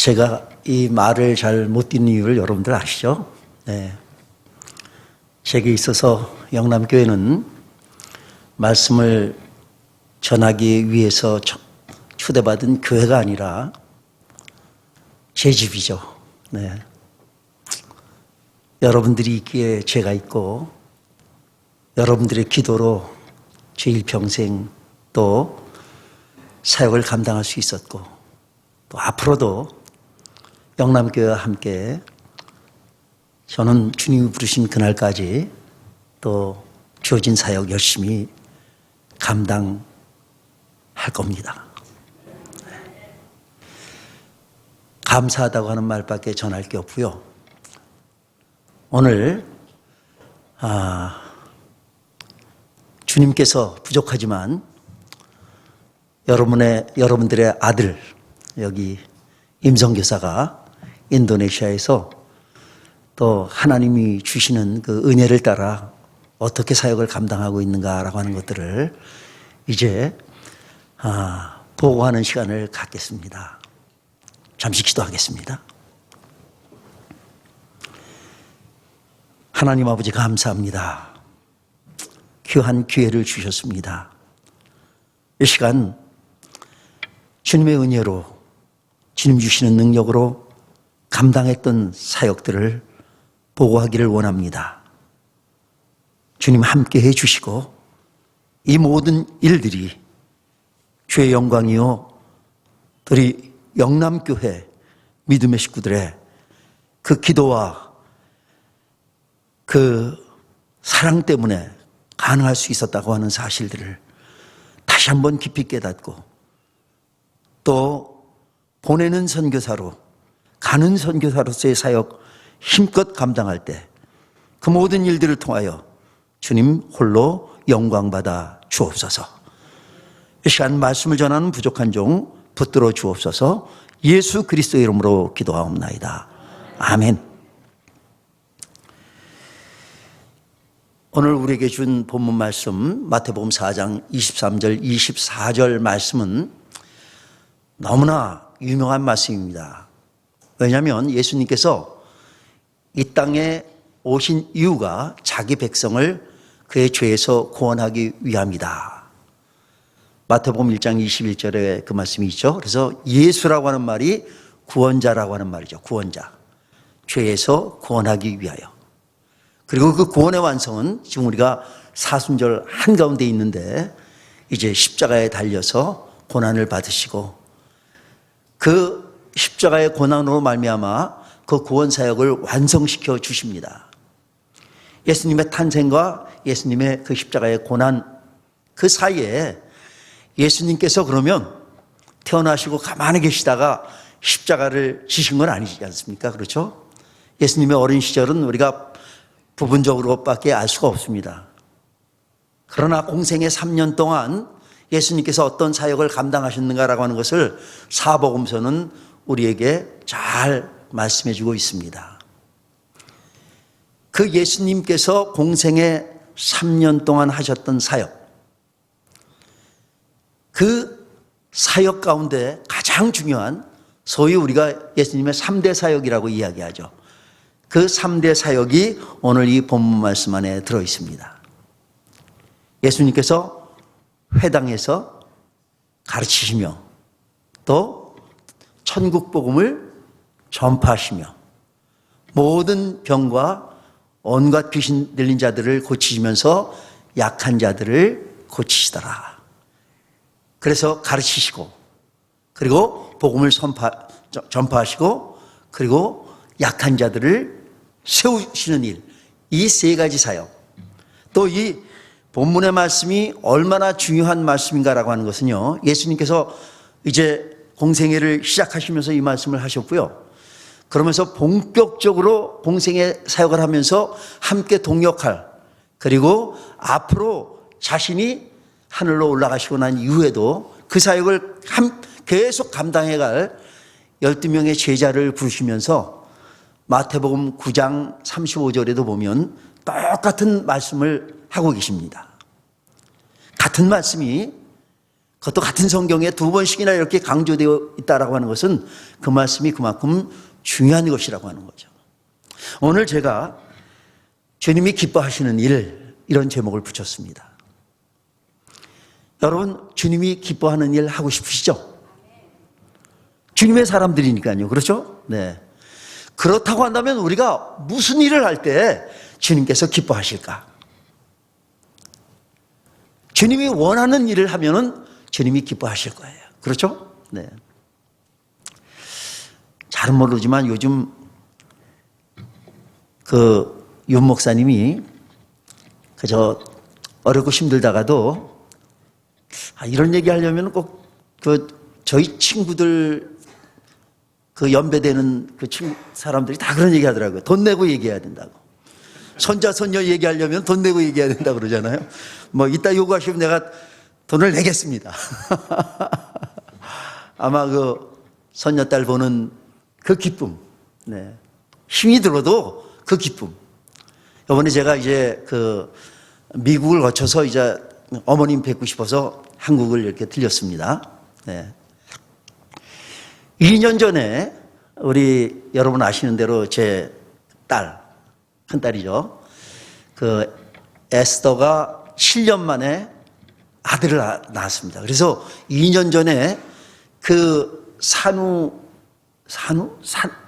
제가 이 말을 잘 못 듣는 이유를 여러분들 아시죠? 네. 제게 있어서 영남교회는 말씀을 전하기 위해서 초대받은 교회가 아니라 제 집이죠. 네. 여러분들이 있기에 제가 있고, 여러분들의 기도로 제 일평생 또 사역을 감당할 수 있었고, 또 앞으로도 영남교회와 함께 저는 주님이 부르신 그날까지 또 주어진 사역 열심히 감당할 겁니다. 감사하다고 하는 말밖에 전할 게 없고요. 오늘 주님께서 부족하지만 여러분들의 아들 여기 임성교사가 인도네시아에서 또 하나님이 주시는 그 은혜를 따라 어떻게 사역을 감당하고 있는가라고 하는 것들을 이제 보고하는 시간을 갖겠습니다. 잠시 기도하겠습니다. 하나님 아버지 감사합니다. 귀한 기회를 주셨습니다. 이 시간 주님의 은혜로 주님 주시는 능력으로 감당했던 사역들을 보고하기를 원합니다. 주님 함께 해주시고 이 모든 일들이 주의 영광이요 우리 영남교회 믿음의 식구들의 그 기도와 그 사랑 때문에 가능할 수 있었다고 하는 사실들을 다시 한번 깊이 깨닫고 또 보내는 선교사로 가는 선교사로서의 사역 힘껏 감당할 때 그 모든 일들을 통하여 주님 홀로 영광받아 주옵소서. 이 시간 말씀을 전하는 부족한 종 붙들어 주옵소서. 예수 그리스도의 이름으로 기도하옵나이다. 아멘. 오늘 우리에게 준 본문 말씀 마태복음 4장 23절 24절 말씀은 너무나 유명한 말씀입니다. 왜냐하면 예수님께서 이 땅에 오신 이유가 자기 백성을 그의 죄에서 구원하기 위함이다. 마태복음 1장 21절에 그 말씀이 있죠. 그래서 예수라고 하는 말이 구원자라고 하는 말이죠. 구원자. 죄에서 구원하기 위하여. 그리고 그 구원의 완성은 지금 우리가 사순절 한가운데 있는데 이제 십자가에 달려서 고난을 받으시고 그 십자가의 고난으로 말미암아 그 구원 사역을 완성시켜 주십니다. 예수님의 탄생과 예수님의 그 십자가의 고난 그 사이에 예수님께서 그러면 태어나시고 가만히 계시다가 십자가를 지신 건 아니지 않습니까? 그렇죠? 예수님의 어린 시절은 우리가 부분적으로밖에 알 수가 없습니다. 그러나 공생의 3년 동안 예수님께서 어떤 사역을 감당하셨는가라고 하는 것을 사복음서는 우리에게 잘 말씀해 주고 있습니다. 그 예수님께서 공생의 3년 동안 하셨던 사역, 그 사역 가운데 가장 중요한 소위 우리가 예수님의 3대 사역이라고 이야기하죠. 그 3대 사역이 오늘 이 본문 말씀 안에 들어 있습니다. 예수님께서 회당에서 가르치시며 또 천국 복음을 전파하시며 모든 병과 온갖 귀신 들린 자들을 고치시면서 약한 자들을 고치시더라. 그래서 가르치시고 그리고 복음을 전파하시고 그리고 약한 자들을 세우시는 일, 이 세 가지 사역. 또 이 본문의 말씀이 얼마나 중요한 말씀인가라고 하는 것은요, 예수님께서 이제 공생애를 시작하시면서 이 말씀을 하셨고요. 그러면서 본격적으로 공생애 사역을 하면서 함께 동역할, 그리고 앞으로 자신이 하늘로 올라가시고 난 이후에도 그 사역을 계속 감당해 갈 12명의 제자를 부르시면서 마태복음 9장 35절에도 보면 똑같은 말씀을 하고 계십니다. 같은 말씀이 그것도 같은 성경에 두 번씩이나 이렇게 강조되어 있다라고 하는 것은 그 말씀이 그만큼 중요한 것이라고 하는 거죠. 오늘 제가 주님이 기뻐하시는 일, 이런 제목을 붙였습니다. 여러분, 주님이 기뻐하는 일 하고 싶으시죠? 주님의 사람들이니까요. 그렇죠? 네. 그렇다고 한다면 우리가 무슨 일을 할 때 주님께서 기뻐하실까? 주님이 원하는 일을 하면은 주님이 기뻐하실 거예요. 그렇죠? 네. 잘은 모르지만 요즘 윤 목사님이 그저 어렵고 힘들다가도 이런 얘기 하려면 꼭 저희 친구들 연배되는 사람들이 다 그런 얘기 하더라고요. 돈 내고 얘기해야 된다고. 손자, 손녀 얘기하려면 돈 내고 얘기해야 된다고 그러잖아요. 뭐 이따 요구하시면 내가 돈을 내겠습니다. 아마 손녀딸 보는 그 기쁨, 네. 힘이 들어도 그 기쁨. 이번에 제가 이제 미국을 거쳐서 이제 어머님 뵙고 싶어서 한국을 이렇게 들렸습니다. 네. 2년 전에 우리 여러분 아시는 대로 제 딸, 큰딸이죠. 에스더가 7년 만에 아들을 낳았습니다. 그래서 2년 전에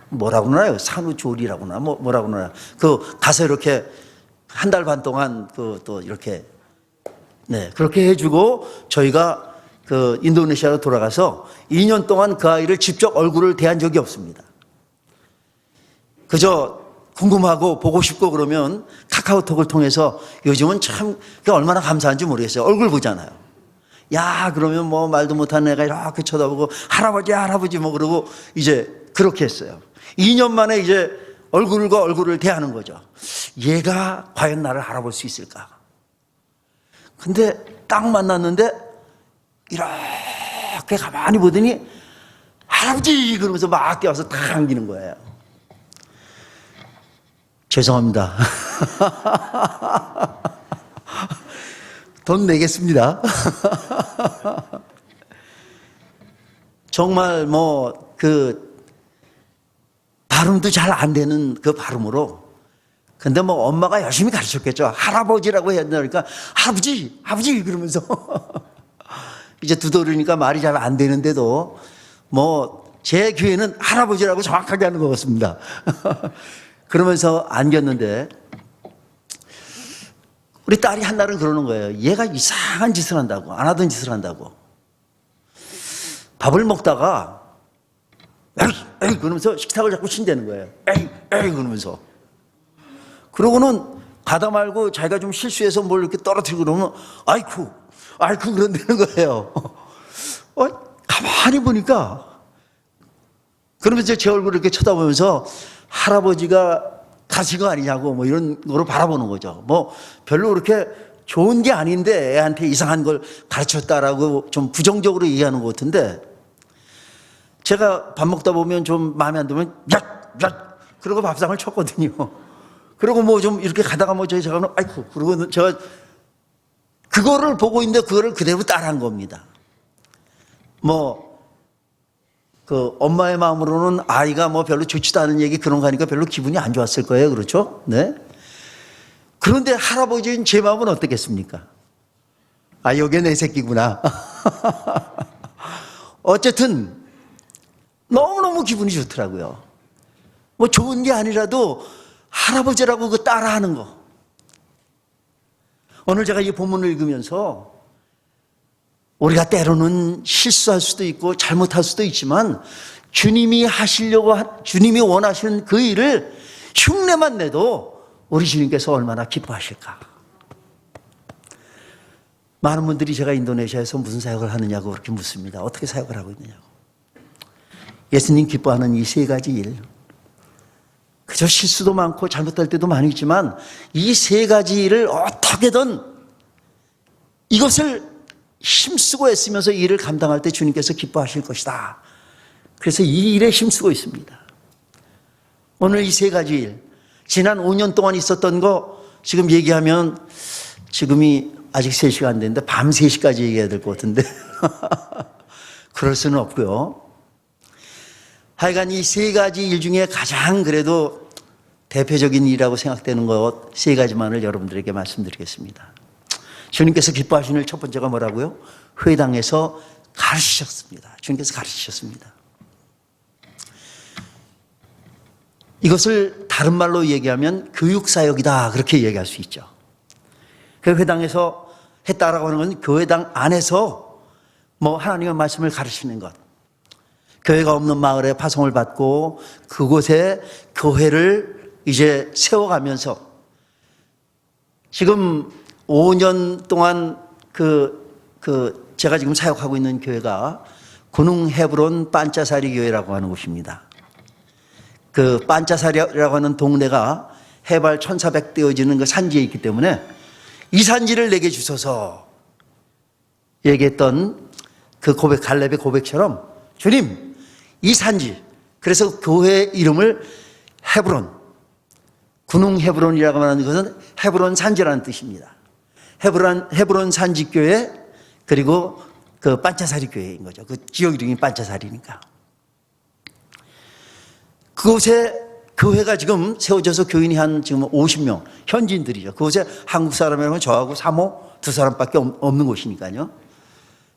뭐라고 그러나요? 산후조리라고 하나? 뭐라고 그러나? 가서 이렇게 한 달 반 동안 또 이렇게, 네, 그렇게 해주고 저희가 인도네시아로 돌아가서 2년 동안 그 아이를 직접 얼굴을 대한 적이 없습니다. 그저 궁금하고 보고 싶고 그러면 카카오톡을 통해서 요즘은 참 얼마나 감사한지 모르겠어요. 얼굴 보잖아요. 야, 그러면 뭐 말도 못하는 애가 이렇게 쳐다보고 할아버지, 할아버지 뭐 그러고 이제 그렇게 했어요. 2년 만에 이제 얼굴과 얼굴을 대하는 거죠. 얘가 과연 나를 알아볼 수 있을까? 근데 딱 만났는데 이렇게 가만히 보더니 할아버지 그러면서 막 뛰어와서 탁 안기는 거예요. 죄송합니다. 돈 내겠습니다. 정말 발음도 잘 안 되는 그 발음으로. 근데 엄마가 열심히 가르쳤겠죠. 할아버지라고 해야 되니까 아버지, 아버지 그러면서 이제 두더리니까 말이 잘 안 되는데도 제 귀에는 할아버지라고 정확하게 하는 것 같습니다. 그러면서 안겼는데 우리 딸이 한날은 그러는 거예요. 얘가 이상한 짓을 한다고, 안 하던 짓을 한다고. 밥을 먹다가 에이 그러면서 식탁을 자꾸 친다는 거예요. 에이 그러면서. 그러고는 가다 말고 자기가 좀 실수해서 뭘 이렇게 떨어뜨리고 그러면 아이쿠 그런다는 거예요. 가만히 보니까 그러면서 제 얼굴을 이렇게 쳐다보면서 할아버지가 가신 거 아니냐고 이런 거로 바라보는 거죠. 별로 그렇게 좋은 게 아닌데 애한테 이상한 걸 가르쳤다라고 좀 부정적으로 얘기하는 것 같은데 제가 밥 먹다 보면 좀 마음에 안 들면 야 그러고 밥상을 쳤거든요. 그리고 좀 이렇게 가다가 제가 아이쿠 그러고 제가 그거를 보고 있는데 그거를 그대로 따라한 겁니다. 엄마의 마음으로는 아이가 별로 좋지도 않은 얘기 그런 거 하니까 별로 기분이 안 좋았을 거예요. 그렇죠? 네. 그런데 할아버지인 제 마음은 어떻겠습니까? 여게 내 새끼구나. 어쨌든 너무너무 기분이 좋더라고요. 좋은 게 아니라도 할아버지라고 따라하는 거. 오늘 제가 이 본문을 읽으면서 우리가 때로는 실수할 수도 있고 잘못할 수도 있지만 주님이 원하시는 그 일을 흉내만 내도 우리 주님께서 얼마나 기뻐하실까. 많은 분들이 제가 인도네시아에서 무슨 사역을 하느냐고 그렇게 묻습니다. 어떻게 사역을 하고 있느냐고. 예수님 기뻐하는 이 세 가지 일. 그저 실수도 많고 잘못할 때도 많이 있지만 이 세 가지 일을 어떻게든 이것을 힘쓰고 애쓰면서 이 일을 감당할 때 주님께서 기뻐하실 것이다. 그래서 이 일에 힘쓰고 있습니다. 오늘 이 세 가지 일, 지난 5년 동안 있었던 거 지금 얘기하면 지금이 아직 3시가 안 됐는데 밤 3시까지 얘기해야 될 것 같은데 그럴 수는 없고요. 하여간 이 세 가지 일 중에 가장 그래도 대표적인 일이라고 생각되는 것 세 가지만을 여러분들에게 말씀드리겠습니다. 주님께서 기뻐하시는 일 첫 번째가 뭐라고요? 회당에서 가르치셨습니다. 주님께서 가르치셨습니다. 이것을 다른 말로 얘기하면 교육사역이다, 그렇게 얘기할 수 있죠. 그 회당에서 했다라고 하는 건 교회당 안에서 뭐 하나님의 말씀을 가르치는 것, 교회가 없는 마을에 파송을 받고 그곳에 교회를 이제 세워가면서 지금 5년 동안 제가 지금 사역하고 있는 교회가 군웅 헤브론 반짜사리 교회라고 하는 곳입니다. 그 반짜사리라고 하는 동네가 해발 1400 되어지는 그 산지에 있기 때문에 이 산지를 내게 주소서 얘기했던 그 고백, 갈렙의 고백처럼 주님, 이 산지, 그래서 교회 이름을 헤브론, 군웅 헤브론이라고 하는 것은 헤브론 산지라는 뜻입니다. 헤브론 산지교회, 그리고 그 반짜사리 교회인 거죠. 그 지역 이름이 반짜사리니까. 그곳에 교회가 지금 세워져서 교인이 한 지금 50명, 현지인들이죠. 그곳에 한국 사람이라면 저하고 사모 두 사람밖에 없는 곳이니까요.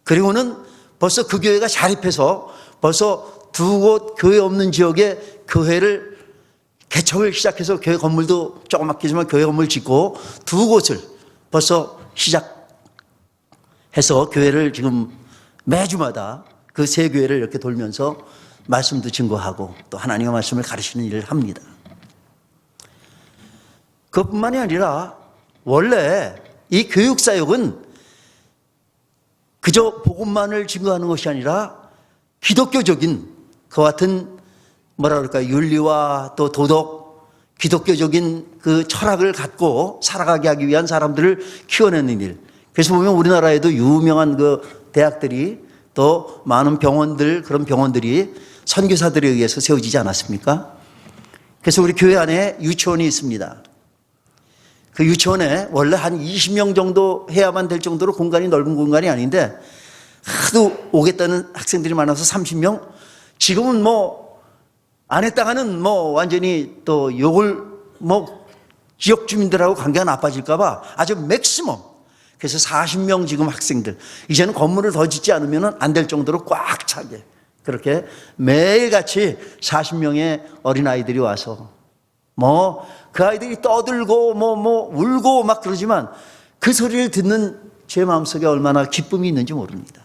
그리고는 벌써 그 교회가 자립해서 벌써 두 곳 교회 없는 지역에 교회를 개척을 시작해서 교회 건물도 조그맣게지만 교회 건물 짓고 두 곳을 벌써 시작해서 교회를 지금 매주마다 그 세 교회를 이렇게 돌면서 말씀도 증거하고 또 하나님의 말씀을 가르치는 일을 합니다. 그것뿐만이 아니라 원래 이 교육사역은 그저 복음만을 증거하는 것이 아니라 기독교적인 그와 같은 뭐라 그럴까, 윤리와 또 도덕, 기독교적인 그 철학을 갖고 살아가게 하기 위한 사람들을 키워내는 일. 그래서 보면 우리나라에도 유명한 그 대학들이 또 많은 병원들, 그런 병원들이 선교사들에 의해서 세워지지 않았습니까? 그래서 우리 교회 안에 유치원이 있습니다. 그 유치원에 원래 한 20명 정도 해야만 될 정도로 공간이 넓은 공간이 아닌데 하도 오겠다는 학생들이 많아서 30명? 지금은 뭐 안 했다가는 뭐 완전히 또 욕을 뭐 지역 주민들하고 관계가 나빠질까봐 아주 맥시멈. 그래서 40명 지금 학생들. 이제는 건물을 더 짓지 않으면 안 될 정도로 꽉 차게. 그렇게 매일같이 40명의 어린아이들이 와서 뭐 그 아이들이 떠들고 뭐 울고 막 그러지만 그 소리를 듣는 제 마음속에 얼마나 기쁨이 있는지 모릅니다.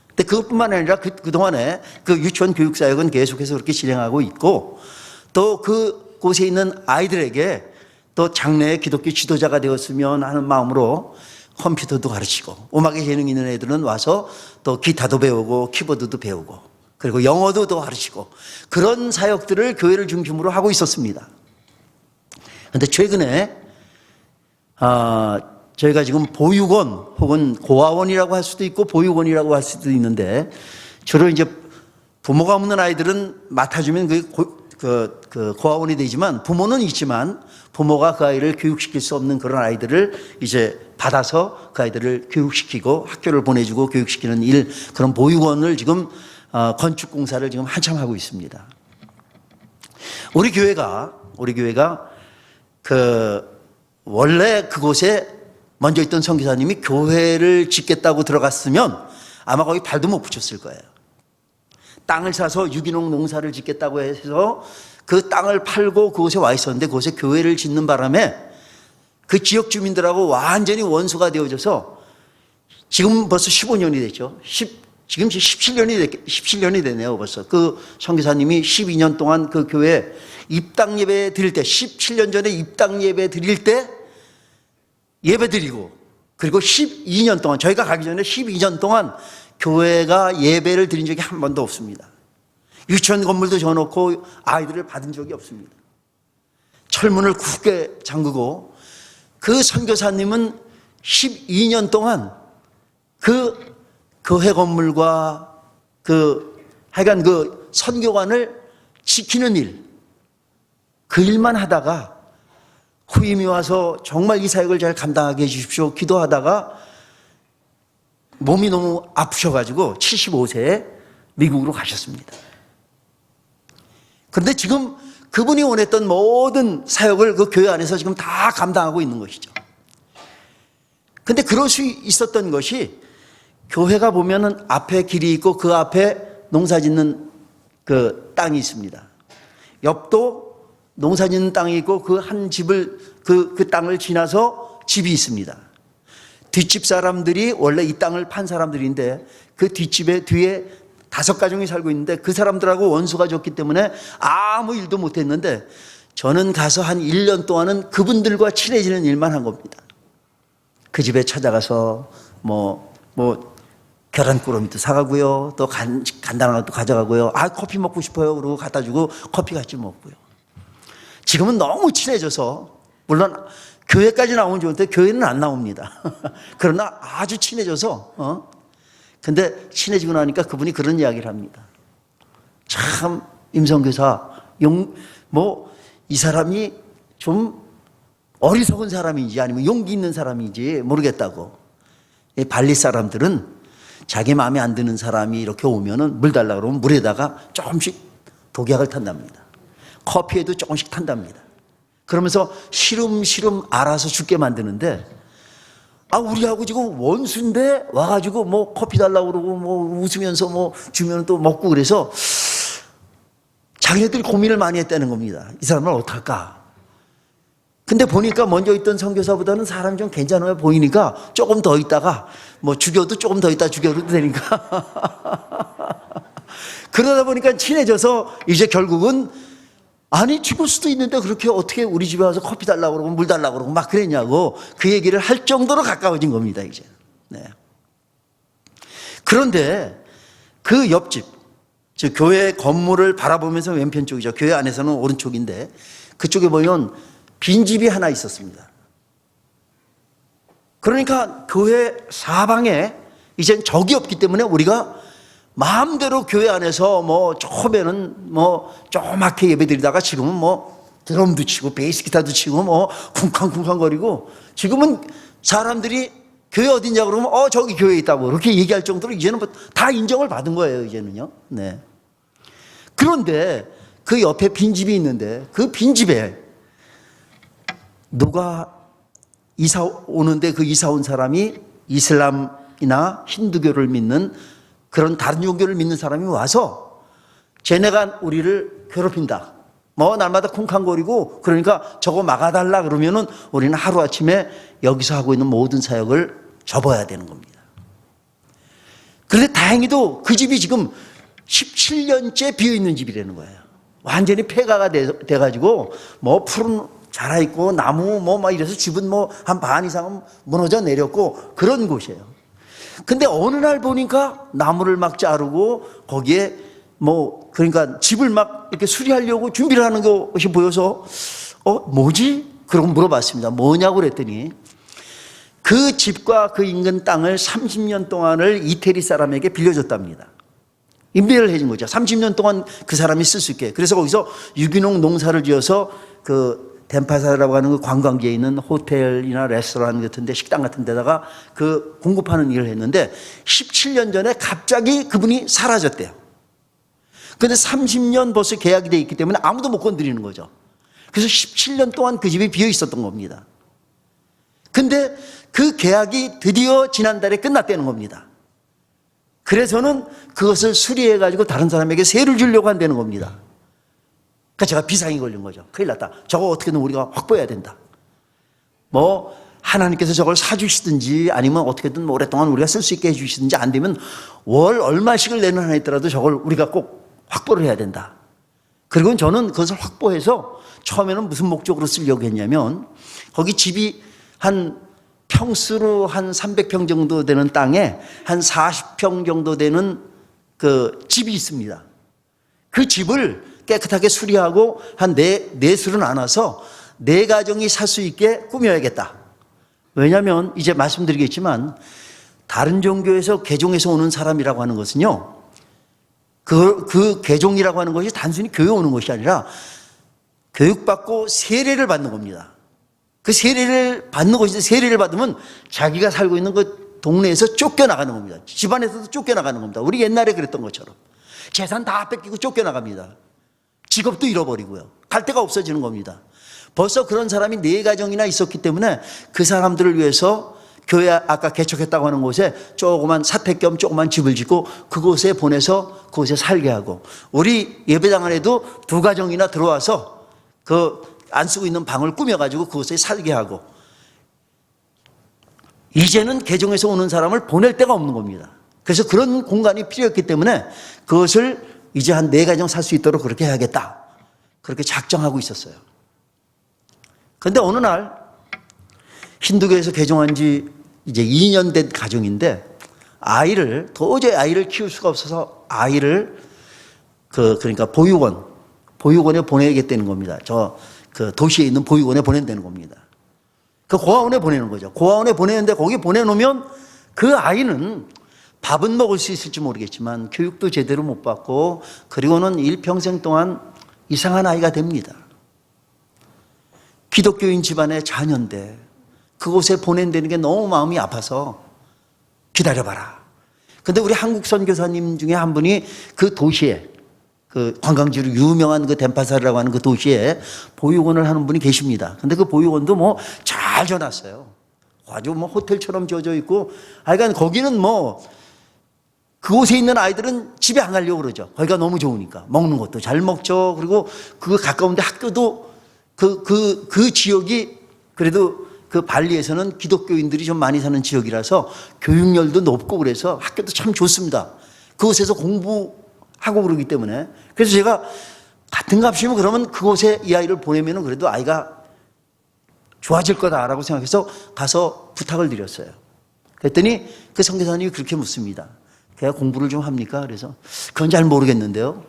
근데 그것뿐만 아니라 그동안에 그 유치원 교육사역은 계속해서 그렇게 진행하고 있고 또 그곳에 있는 아이들에게 또 장래의 기독교 지도자가 되었으면 하는 마음으로 컴퓨터도 가르치고 음악에 재능 있는 애들은 와서 또 기타도 배우고 키보드도 배우고 그리고 영어도 또 가르치고 그런 사역들을 교회를 중심으로 하고 있었습니다. 그런데 최근에 저희가 지금 보육원 혹은 고아원이라고 할 수도 있고 보육원이라고 할 수도 있는데 주로 이제 부모가 없는 아이들은 맡아주면 그 고아원이 되지만 부모는 있지만 부모가 그 아이를 교육시킬 수 없는 그런 아이들을 이제 받아서 그 아이들을 교육시키고 학교를 보내주고 교육시키는 일, 그런 보육원을 지금 건축 공사를 지금 한참 하고 있습니다. 우리 교회가 원래 그곳에 먼저 있던 선교사님이 교회를 짓겠다고 들어갔으면 아마 거기 발도 못 붙였을 거예요. 땅을 사서 유기농 농사를 짓겠다고 해서 그 땅을 팔고 그곳에 와 있었는데 그곳에 교회를 짓는 바람에 그 지역 주민들하고 완전히 원수가 되어져서 지금 벌써 15년이 됐죠. 지금 17년이 되네요, 벌써. 그 선교사님이 12년 동안 그 교회 입당 예배 드릴 때, 17년 전에 입당 예배 드릴 때 예배 드리고, 그리고 12년 동안, 저희가 가기 전에 12년 동안 교회가 예배를 드린 적이 한 번도 없습니다. 유치원 건물도 줘놓고 아이들을 받은 적이 없습니다. 철문을 굳게 잠그고, 그 선교사님은 12년 동안 그 교회 건물과 하여간 그 선교관을 지키는 일, 그 일만 하다가 후임이 와서 정말 이 사역을 잘 감당하게 해주십시오 기도하다가 몸이 너무 아프셔가지고 75세에 미국으로 가셨습니다. 그런데 지금 그분이 원했던 모든 사역을 그 교회 안에서 지금 다 감당하고 있는 것이죠. 근데 그럴 수 있었던 것이 교회가 보면은 앞에 길이 있고 그 앞에 농사 짓는 그 땅이 있습니다. 옆도 농사 짓는 땅이 있고 그 한 집을 그 땅을 지나서 집이 있습니다. 뒷집 사람들이 원래 이 땅을 판 사람들인데 그 뒷집에 뒤에 5가정이 살고 있는데 그 사람들하고 원수가 졌기 때문에 아무 일도 못했는데 저는 가서 한 1년 동안은 그분들과 친해지는 일만 한 겁니다. 그 집에 찾아가서 계란꾸러미도 사가고요. 또 간단한 것도 가져가고요. 커피 먹고 싶어요. 그러고 갖다 주고 커피 같이 먹고요. 지금은 너무 친해져서 물론 교회까지 나오면 좋은데 교회는 안 나옵니다. 그러나 아주 친해져서 근데 친해지고 나니까 그분이 그런 이야기를 합니다. 참 임성교사 이 사람이 좀 어리석은 사람인지 아니면 용기 있는 사람인지 모르겠다고. 이 발리 사람들은 자기 마음에 안 드는 사람이 이렇게 오면은 물 달라고 그러면 물에다가 조금씩 독약을 탄답니다. 커피에도 조금씩 탄답니다. 그러면서 시름시름 알아서 죽게 만드는데 우리하고 지금 원수인데 와가지고 커피 달라고 그러고 웃으면서 주면 또 먹고 그래서 자기네들이 고민을 많이 했다는 겁니다. 이 사람을 어떡할까? 근데 보니까 먼저 있던 선교사보다는 사람이 좀 괜찮아 보이니까 조금 더 있다가 죽여도 조금 더 있다 죽여도 되니까 그러다 보니까 친해져서 이제 결국은 죽을 수도 있는데 그렇게 어떻게 우리 집에 와서 커피 달라고 그러고 물 달라고 그러고 막 그랬냐고 그 얘기를 할 정도로 가까워진 겁니다, 이제. 네. 그런데 그 옆집, 즉 교회 건물을 바라보면서 왼편 쪽이죠. 교회 안에서는 오른쪽인데 그쪽에 보면 빈집이 하나 있었습니다. 그러니까 교회 사방에 이젠 적이 없기 때문에 우리가 마음대로 교회 안에서 처음에는 조그맣게 예배드리다가 지금은 드럼도 치고 베이스 기타도 치고 쿵쾅쿵쾅거리고 지금은 사람들이 교회 어디냐 그러면 저기 교회에 있다고 그렇게 얘기할 정도로 이제는 다 인정을 받은 거예요, 이제는요. 네. 그런데 그 옆에 빈집이 있는데 그 빈집에 누가 이사 오는데 그 이사 온 사람이 이슬람이나 힌두교를 믿는 그런 다른 종교를 믿는 사람이 와서 쟤네가 우리를 괴롭힌다. 날마다 쿵쾅거리고 그러니까 저거 막아달라 그러면은 우리는 하루아침에 여기서 하고 있는 모든 사역을 접어야 되는 겁니다. 그런데 다행히도 그 집이 지금 17년째 비어있는 집이라는 거예요. 완전히 폐가가 돼가지고 풀은 자라있고 나무 막 이래서 집은 한 반 이상은 무너져 내렸고 그런 곳이에요. 근데 어느 날 보니까 나무를 막 자르고 거기에 그러니까 집을 막 이렇게 수리하려고 준비를 하는 것이 보여서 뭐지? 그러고 물어봤습니다. 뭐냐고 그랬더니 그 집과 그 인근 땅을 30년 동안을 이태리 사람에게 빌려줬답니다. 임대를 해준 거죠. 30년 동안 그 사람이 쓸 수 있게. 그래서 거기서 유기농 농사를 지어서 그 덴파사라고 하는 그 관광지에 있는 호텔이나 레스토랑 같은 데 식당 같은 데다가 그 공급하는 일을 했는데 17년 전에 갑자기 그분이 사라졌대요. 근데 30년 벌써 계약이 돼 있기 때문에 아무도 못 건드리는 거죠. 그래서 17년 동안 그 집이 비어 있었던 겁니다. 근데 그 계약이 드디어 지난달에 끝났다는 겁니다. 그래서는 그것을 수리해가지고 다른 사람에게 세를 주려고 한다는 겁니다. 그러니까 제가 비상이 걸린 거죠. 큰일 났다. 저거 어떻게든 우리가 확보해야 된다. 하나님께서 저걸 사주시든지 아니면 어떻게든 오랫동안 우리가 쓸 수 있게 해주시든지 안 되면 월 얼마씩을 내는 한 했더라도 저걸 우리가 꼭 확보를 해야 된다. 그리고 저는 그것을 확보해서 처음에는 무슨 목적으로 쓰려고 했냐면 거기 집이 한 평수로 한 300평 정도 되는 땅에 한 40평 정도 되는 그 집이 있습니다. 그 집을 깨끗하게 수리하고 한 네 수로 나눠서 4가정이 살 수 있게 꾸며야겠다. 왜냐하면 이제 말씀드리겠지만 다른 종교에서 개종해서 오는 사람이라고 하는 것은요, 그 개종이라고 하는 것이 단순히 교회 오는 것이 아니라 교육받고 세례를 받는 겁니다. 그 세례를 받는 것인데 세례를 받으면 자기가 살고 있는 그 동네에서 쫓겨나가는 겁니다. 집안에서도 쫓겨나가는 겁니다. 우리 옛날에 그랬던 것처럼. 재산 다 뺏기고 쫓겨나갑니다. 직업도 잃어버리고요. 갈 데가 없어지는 겁니다. 벌써 그런 사람이 4가정이나 있었기 때문에 그 사람들을 위해서 교회 아까 개척했다고 하는 곳에 조그만 사택 겸 조그만 집을 짓고 그곳에 보내서 그곳에 살게 하고, 우리 예배당 안에도 2가정이나 들어와서 그 안 쓰고 있는 방을 꾸며가지고 그곳에 살게 하고, 이제는 개종에서 오는 사람을 보낼 데가 없는 겁니다. 그래서 그런 공간이 필요했기 때문에 그것을 이제 한 4가정 살 수 있도록 그렇게 해야겠다, 그렇게 작정하고 있었어요. 그런데 어느 날 힌두교에서 개종한 지 이제 2년 된 가정인데 도저히 아이를 키울 수가 없어서 아이를 그러니까 보육원에 보내야겠다는 겁니다. 그 도시에 있는 보육원에 보낸다는 겁니다. 그 고아원에 보내는 거죠. 고아원에 보내는데 거기 보내놓으면 그 아이는 밥은 먹을 수 있을지 모르겠지만 교육도 제대로 못 받고, 그리고는 일평생 동안 이상한 아이가 됩니다. 기독교인 집안의 자녀인데 그곳에 보낸다는 게 너무 마음이 아파서 기다려봐라. 근데 우리 한국 선교사님 중에 한 분이 그 도시에, 그 관광지로 유명한 그 덴파사라고 하는 그 도시에 보육원을 하는 분이 계십니다. 근데 그 보육원도 뭐 잘 져놨어요. 아주 뭐 호텔처럼 지어져 있고, 하여간 거기는 뭐 그곳에 있는 아이들은 집에 안 가려고 그러죠. 거기가 너무 좋으니까. 먹는 것도 잘 먹죠. 그리고 그 가까운데 학교도 그 지역이 그래도 그 발리에서는 기독교인들이 좀 많이 사는 지역이라서 교육열도 높고 그래서 학교도 참 좋습니다. 그곳에서 공부하고 그러기 때문에. 그래서 제가 같은 값이면 그러면 그곳에 이 아이를 보내면 그래도 아이가 좋아질 거다라고 생각해서 가서 부탁을 드렸어요. 그랬더니 그 선교사님이 그렇게 묻습니다. 걔가 공부를 좀 합니까? 그래서 그건 잘 모르겠는데요.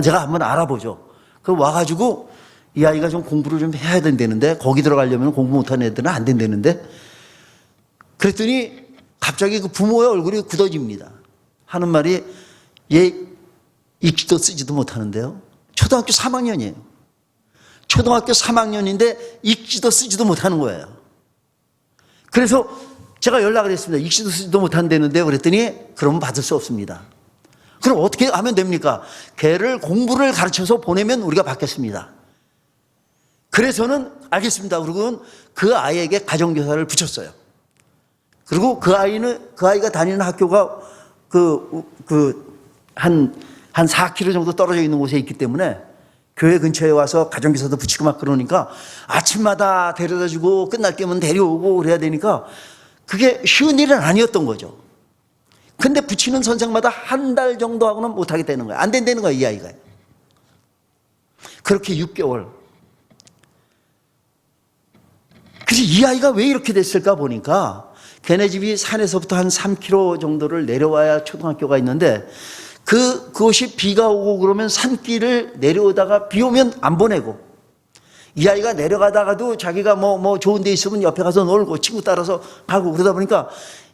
제가 한번 알아보죠. 그 와가지고 이 아이가 좀 공부를 좀 해야 된다는데, 거기 들어가려면 공부 못하는 애들은 안 된다는데, 그랬더니 갑자기 그 부모의 얼굴이 굳어집니다. 하는 말이, 얘 읽지도 쓰지도 못하는데요. 초등학교 3학년이에요. 초등학교 3학년인데 읽지도 쓰지도 못하는 거예요. 그래서 제가 연락을 했습니다. 읽지도 쓰지도 못한다는데요. 그랬더니 그러면 받을 수 없습니다. 그럼 어떻게 하면 됩니까? 걔를 공부를 가르쳐서 보내면 우리가 받겠습니다. 그래서는 알겠습니다. 그리고는 그 아이에게 가정교사를 붙였어요. 그리고 그 아이가 다니는 학교가 한 4km 정도 떨어져 있는 곳에 있기 때문에 교회 근처에 와서 가정교사도 붙이고 막 그러니까 아침마다 데려다 주고 끝날 때면 데려오고 그래야 되니까 그게 쉬운 일은 아니었던 거죠. 근데 붙이는 선생마다 한 달 정도 하고는 못하게 되는 거예요. 안 된다는 거예요, 이 아이가. 그렇게 6개월. 그래서 이 아이가 왜 이렇게 됐을까 보니까 걔네 집이 산에서부터 한 3km 정도를 내려와야 초등학교가 있는데 그곳이 비가 오고 그러면 산길을 내려오다가 비 오면 안 보내고, 이 아이가 내려가다가도 자기가 뭐 좋은 데 있으면 옆에 가서 놀고 친구 따라서 가고 그러다 보니까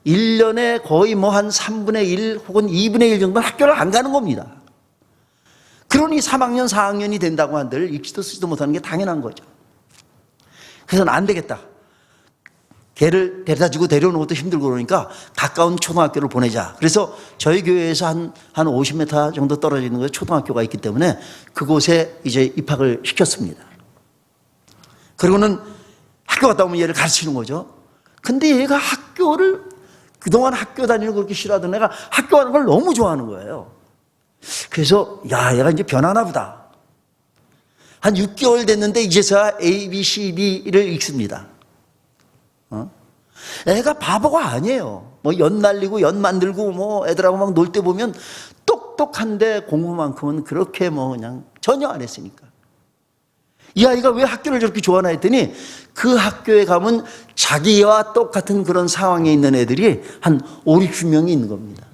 1년에 거의 뭐 한 3분의 1 혹은 2분의 1 정도는 학교를 안 가는 겁니다. 그러니 3학년, 4학년이 된다고 한들 읽지도 쓰지도 못하는 게 당연한 거죠. 그래서는 안 되겠다. 걔를 데려다 주고 데려오는 것도 힘들고 그러니까 가까운 초등학교를 보내자. 그래서 저희 교회에서 한 50m 정도 떨어져 있는 곳에 초등학교가 있기 때문에 그곳에 이제 입학을 시켰습니다. 그리고는 학교 갔다 오면 얘를 가르치는 거죠. 근데 얘가 학교를, 그동안 학교 다니는 거 그렇게 싫어하던 애가 학교 가는 걸 너무 좋아하는 거예요. 그래서 얘가 이제 변하나 보다. 한 6개월 됐는데 이제서야 A, B, C, D를 읽습니다. 애가 바보가 아니에요. 뭐 연 날리고 연 만들고 뭐 애들하고 막 놀 때 보면 똑똑한데 공부만큼은 그렇게 뭐 그냥 전혀 안 했으니까. 이 아이가 왜 학교를 저렇게 좋아하나 했더니 그 학교에 가면 자기와 똑같은 그런 상황에 있는 애들이 한 5, 60명이 있는 겁니다.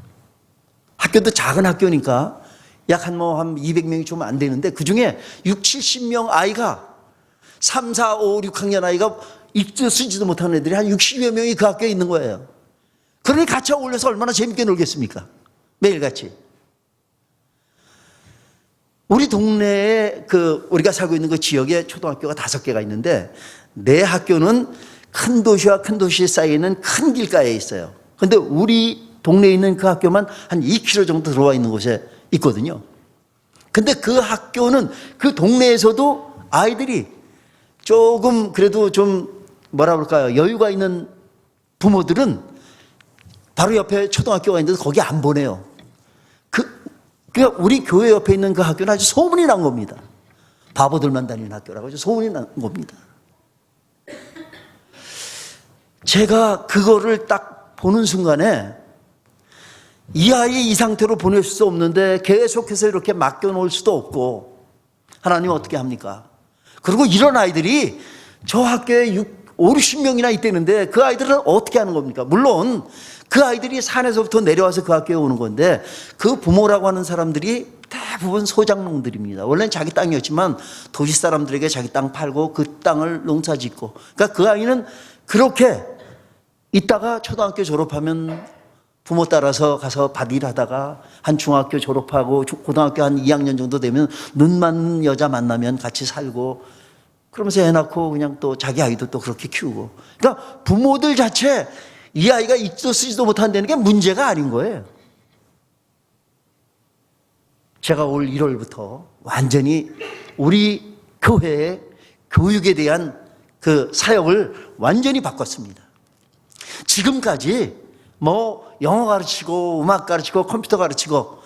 학교도 작은 학교니까 약 한 200명이 좀 안 되는데 그 중에 6, 70명 아이가 3, 4, 5, 6학년 아이가 읽지도 쓰지도 못하는 애들이 한 60여 명이 그 학교에 있는 거예요. 그러니 같이 어울려서 얼마나 재밌게 놀겠습니까? 매일같이. 우리 동네에 우리가 살고 있는 그 지역에 초등학교가 5개가 있는데 내 학교는 큰 도시와 큰 도시 사이에는 큰 길가에 있어요. 근데 우리 동네에 있는 그 학교만 한 2km 정도 들어와 있는 곳에 있거든요. 근데 그 학교는 그 동네에서도 아이들이 조금 그래도 좀 뭐라 그럴까요? 여유가 있는 부모들은 바로 옆에 초등학교가 있는데 거기 안 보내요. 그러니까 우리 교회 옆에 있는 그 학교는 아주 소문이 난 겁니다. 바보들만 다니는 학교라고 아주 소문이 난 겁니다. 제가 그거를 딱 보는 순간에 이 아이 이 상태로 보낼 수 없는데 계속해서 이렇게 맡겨놓을 수도 없고 하나님 어떻게 합니까? 그리고 이런 아이들이 저 학교에 5, 60명이나 있다는데 그 아이들은 어떻게 하는 겁니까? 물론 그 아이들이 산에서부터 내려와서 그 학교에 오는 건데 그 부모라고 하는 사람들이 대부분 소작농들입니다. 원래는 자기 땅이었지만 도시 사람들에게 자기 땅 팔고 그 땅을 농사 짓고 그러니까 그 아이는 그렇게 있다가 초등학교 졸업하면 부모 따라서 가서 밭일 하다가 한 중학교 졸업하고 고등학교 한 2학년 정도 되면 눈 맞는 여자 만나면 같이 살고 그러면서 애 낳고 그냥 또 자기 아이도 또 그렇게 키우고 그러니까 부모들 자체 이 아이가 읽지도 쓰지도 못한다는 게 문제가 아닌 거예요. 제가 올 1월부터 완전히 우리 교회의 교육에 대한 그 사역을 완전히 바꿨습니다. 지금까지 뭐 영어 가르치고 음악 가르치고 컴퓨터 가르치고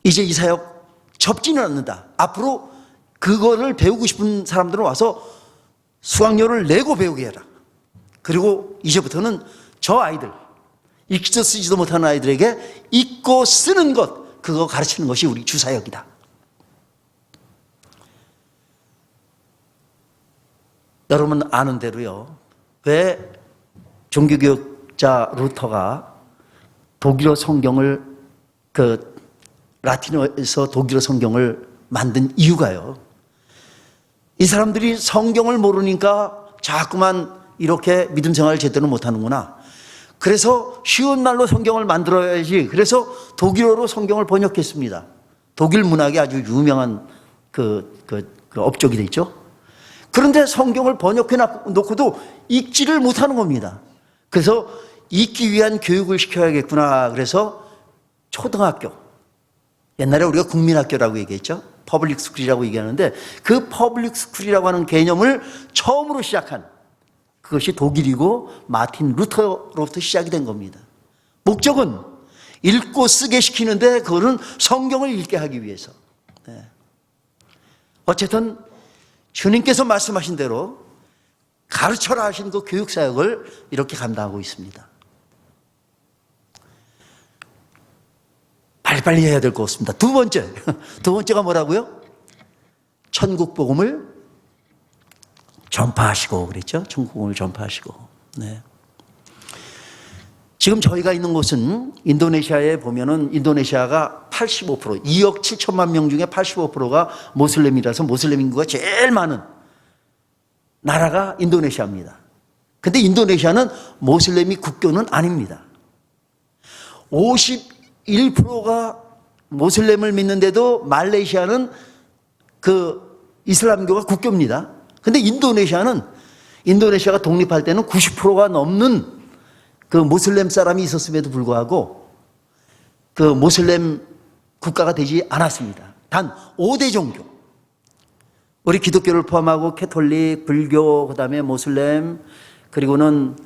이제 이 사역 접지는 않는다. 앞으로 그거를 배우고 싶은 사람들은 와서 수강료를 내고 배우게 해라. 그리고 이제부터는 저 아이들 읽지도 쓰지도 못하는 아이들에게 읽고 쓰는 것 그거 가르치는 것이 우리 주사역이다. 여러분 아는 대로요. 왜 종교교육자 루터가 독일어 성경을 라틴어에서 독일어 성경을 만든 이유가요. 이 사람들이 성경을 모르니까 자꾸만 이렇게 믿음 생활을 제대로 못하는구나. 그래서 쉬운 말로 성경을 만들어야지. 그래서 독일어로 성경을 번역했습니다. 독일 문학이 아주 유명한 업적이 됐죠. 그런데 성경을 번역해 놓고도 읽지를 못하는 겁니다. 그래서 읽기 위한 교육을 시켜야겠구나. 그래서 초등학교, 옛날에 우리가 국민학교라고 얘기했죠. 퍼블릭 스쿨이라고 얘기하는데 그 퍼블릭 스쿨이라고 하는 개념을 처음으로 시작한 그것이 독일이고 마틴 루터로부터 시작이 된 겁니다. 목적은 읽고 쓰게 시키는데 그거는 성경을 읽게 하기 위해서. 네. 어쨌든 주님께서 말씀하신 대로 가르쳐라 하신 그 교육사역을 이렇게 감당하고 있습니다. 빨리빨리 해야 될 것 같습니다. 두 번째가 뭐라고요? 천국 복음을 전파하시고 그랬죠. 천국 복음을 전파하시고. 네. 지금 저희가 있는 곳은 인도네시아에 보면은 인도네시아가 85% 2억 7천만 명 중에 85%가 모슬렘이라서 모슬렘 인구가 제일 많은 나라가 인도네시아입니다. 근데 인도네시아는 모슬렘이 국교는 아닙니다. 51%가 모슬렘을 믿는데도 말레이시아는 그 이슬람교가 국교입니다. 근데 인도네시아가 독립할 때는 90%가 넘는 그 모슬렘 사람이 있었음에도 불구하고 그 모슬렘 국가가 되지 않았습니다. 단 5대 종교. 우리 기독교를 포함하고 캐톨릭, 불교, 그다음에 모슬렘, 그리고는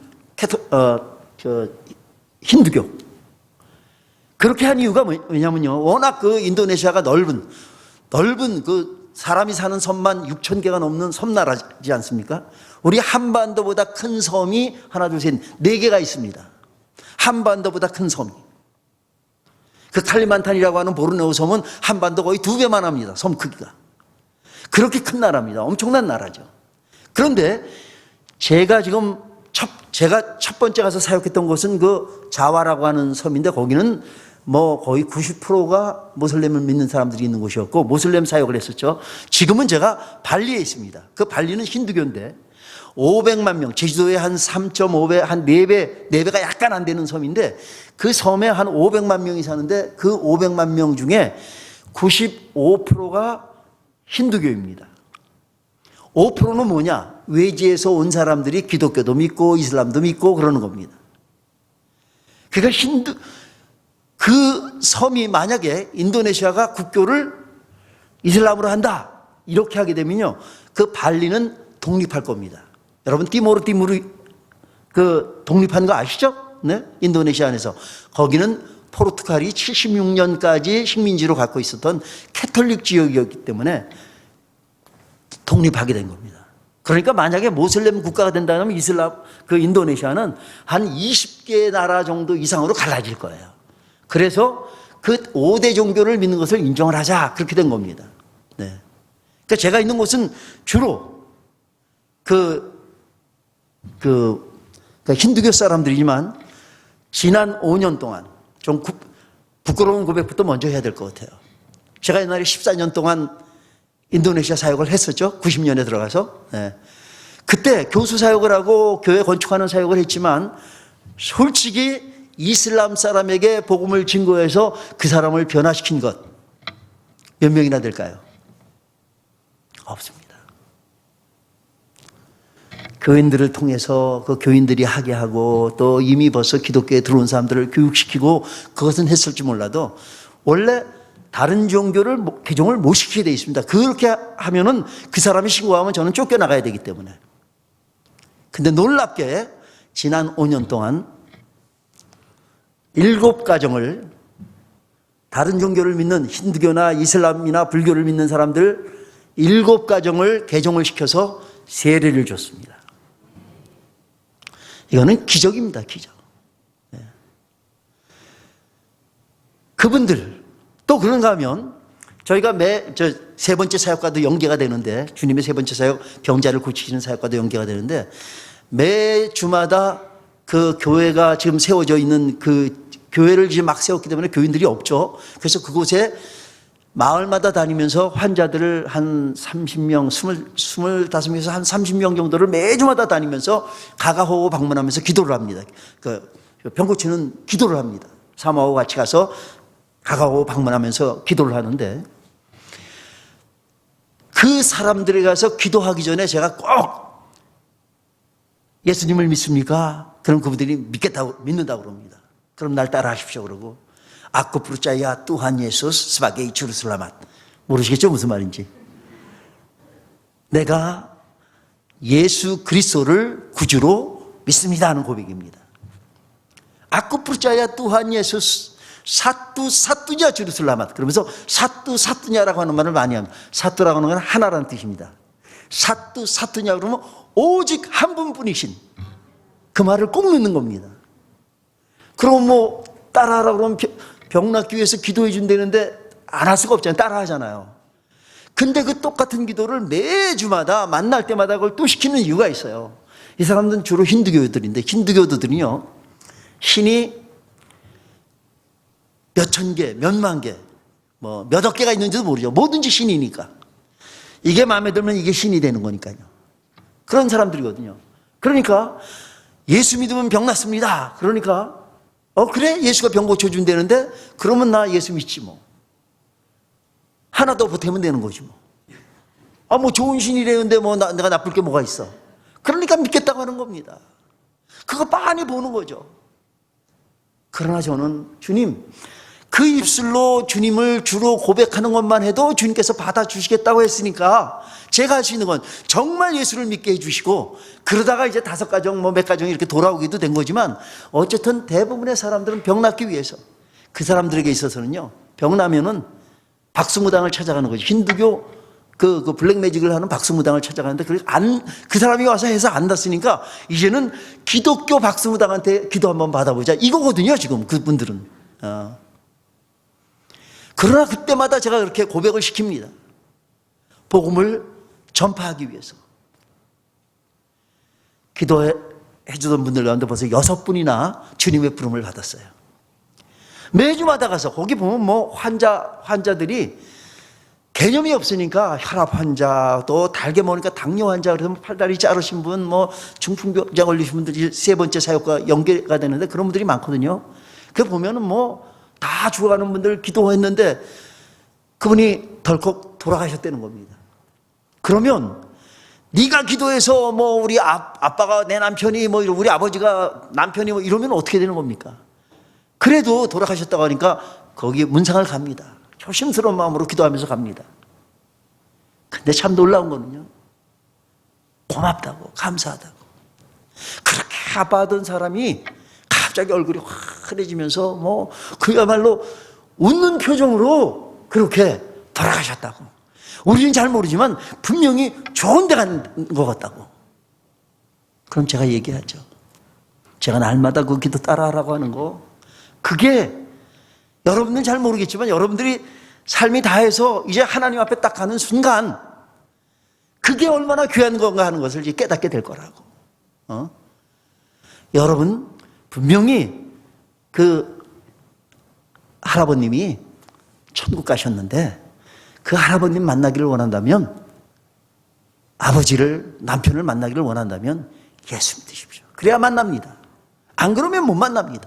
힌두교. 그렇게 한 이유가 뭐냐면요. 워낙 그 인도네시아가 넓은 그 사람이 사는 섬만 6천 개가 넘는 섬나라지 않습니까? 우리 한반도보다 큰 섬이 하나, 둘, 셋, 4개가 있습니다. 한반도보다 큰 섬이. 그 칼리만탄이라고 하는 보르네오 섬은 한반도 거의 2배만 합니다. 섬 크기가. 그렇게 큰 나라입니다. 엄청난 나라죠. 그런데 제가 첫 번째 가서 사역했던 곳은 그 자와라고 하는 섬인데 거기는 뭐 거의 90%가 모슬렘을 믿는 사람들이 있는 곳이었고 모슬렘 사역을 했었죠. 지금은 제가 발리에 있습니다. 그 발리는 힌두교인데 500만 명, 제주도에 한 3.5배, 한 4배가 약간 안 되는 섬인데 그 섬에 한 500만 명이 사는데 그 500만 명 중에 95%가 힌두교입니다. 5%는 뭐냐? 외지에서 온 사람들이 기독교도 믿고 이슬람도 믿고 그러는 겁니다. 그러니까 그 섬이 만약에 인도네시아가 국교를 이슬람으로 한다 이렇게 하게 되면요, 그 발리는 독립할 겁니다. 여러분 티모르 그 독립한 거 아시죠? 네? 인도네시아 안에서. 거기는 포르투갈이 76년까지 식민지로 갖고 있었던 캐톨릭 지역이었기 때문에 독립하게 된 겁니다. 그러니까 만약에 모슬렘 국가가 된다면 그 인도네시아는 한 20개 나라 정도 이상으로 갈라질 거예요. 그래서 그 5대 종교를 믿는 것을 인정을 하자 그렇게 된 겁니다. 네. 그러니까 제가 있는 곳은 주로 그러니까 힌두교 사람들이지만 지난 5년 동안 좀 부끄러운 고백부터 먼저 해야 될 것 같아요. 제가 옛날에 14년 동안 인도네시아 사역을 했었죠. 90년에 들어가서. 네. 그때 교수 사역을 하고 교회 건축하는 사역을 했지만 솔직히 이슬람 사람에게 복음을 증거해서 그 사람을 변화시킨 것 몇 명이나 될까요? 없습니다. 교인들을 통해서 그 교인들이 하게 하고 또 이미 벌써 기독교에 들어온 사람들을 교육시키고 그것은 했을지 몰라도 원래 다른 종교를 개종을 못 시키게 되어 있습니다. 그렇게 하면은 그 사람이 신고하면 저는 쫓겨나가야 되기 때문에. 근데 놀랍게 지난 5년 동안 7가정을 다른 종교를 믿는 힌두교나 이슬람이나 불교를 믿는 사람들 7가정을 개종을 시켜서 세례를 줬습니다. 이거는 기적입니다. 기적. 네. 그분들 또 그런가 하면 저희가 세 번째 사역과도 연계가 되는데 주님의 세 번째 사역 병자를 고치시는 사역과도 연계가 되는데 매 주마다 그 교회가 지금 세워져 있는 그 교회를 이제 막 세웠기 때문에 교인들이 없죠. 그래서 그곳에 마을마다 다니면서 환자들을 한 30명, 25명에서 한 30명 정도를 매주마다 다니면서 가가호호 방문하면서 기도를 합니다. 병 고치는 기도를 합니다. 사모하고 같이 가서 가가호호 방문하면서 기도를 하는데 그 사람들에 가서 기도하기 전에 제가 꼭 예수님을 믿습니까? 그럼 그분들이 믿는다고 그럽니다. 그럼 날 따라 하십시오 그러고 Aku percaya Tuhan Yesus sebagai juru selamat. 모르시겠죠? 무슨 말인지. 내가 예수 그리스도를 구주로 믿습니다 하는 고백입니다. Aku percaya Tuhan Yesus satu-satunya juru selamat. 그러면서 satu-satu냐라고 하는 말을 많이 합니다. 사투라고 하는 건 하나라는 뜻입니다. satu-satu냐 그러면 오직 한 분뿐이신 그 말을 꼭 넣는 겁니다. 그럼 뭐 따라하라고 그러면 병 낫기 위해서 기도해 준다는데 안 할 수가 없잖아요. 따라하잖아요. 근데 그 똑같은 기도를 매주마다 만날 때마다 그걸 또 시키는 이유가 있어요. 이 사람들은 주로 힌두교들인데 힌두교도들은요 신이 몇천 개, 몇만 개, 뭐 몇억 개가 있는지도 모르죠. 뭐든지 신이니까. 이게 마음에 들면 이게 신이 되는 거니까요. 그런 사람들이거든요. 그러니까 예수 믿으면 병 낫습니다. 그러니까 그래? 예수가 병 고쳐준다는데 그러면 나 예수 믿지 뭐. 하나 더 보태면 되는 거지 뭐. 뭐 좋은 신이라는데 뭐 내가 나쁠 게 뭐가 있어. 그러니까 믿겠다고 하는 겁니다. 그거 빤히 보는 거죠. 그러나 저는 주님, 그 입술로 주님을 주로 고백하는 것만 해도 주님께서 받아주시겠다고 했으니까 제가 할 수 있는 건 정말 예수를 믿게 해주시고 그러다가 이제 5가정 몇 가정이 이렇게 돌아오기도 된 거지만 어쨌든 대부분의 사람들은 병 낫기 위해서 그 사람들에게 있어서는요 병 나면은 박수무당을 찾아가는 거죠. 힌두교 그 블랙매직을 하는 박수무당을 찾아가는데 그 사람이 와서 해서 안 났으니까 이제는 기독교 박수무당한테 기도 한번 받아보자 이거거든요. 지금 그분들은. 그러나 그때마다 제가 그렇게 고백을 시킵니다. 복음을 전파하기 위해서. 기도해 주던 분들 가운데 벌써 6분이나 주님의 부름을 받았어요. 매주마다 가서 거기 보면 뭐 환자들이 개념이 없으니까 혈압 환자, 또 달게 먹으니까 당뇨 환자, 그래서 팔다리 자르신 분, 뭐 중풍병 걸리신 분들이 세 번째 사역과 연계가 되는데 그런 분들이 많거든요. 그 보면은 뭐 다 죽어가는 분들 기도했는데 그분이 덜컥 돌아가셨다는 겁니다. 그러면 네가 기도해서 뭐 우리 아빠가 내 남편이 뭐 우리 아버지가 남편이 뭐 이러면 어떻게 되는 겁니까? 그래도 돌아가셨다고 하니까 거기 문상을 갑니다. 조심스러운 마음으로 기도하면서 갑니다. 근데 참 놀라운 거는요, 고맙다고, 감사하다고. 그렇게 아파하던 사람이 갑자기 얼굴이 환해지면서 뭐 그야말로 웃는 표정으로 그렇게 돌아가셨다고. 우리는 잘 모르지만 분명히 좋은 데 간 것 같다고. 그럼 제가 얘기하죠. 제가 날마다 그 기도 따라하라고 하는 거, 그게 여러분은 잘 모르겠지만 여러분들이 삶이 다해서 이제 하나님 앞에 딱 가는 순간 그게 얼마나 귀한 건가 하는 것을 이제 깨닫게 될 거라고. 여러분 분명히 그 할아버님이 천국 가셨는데 그 할아버님 만나기를 원한다면, 아버지를, 남편을 만나기를 원한다면 예수 믿으십시오. 그래야 만납니다. 안 그러면 못 만납니다.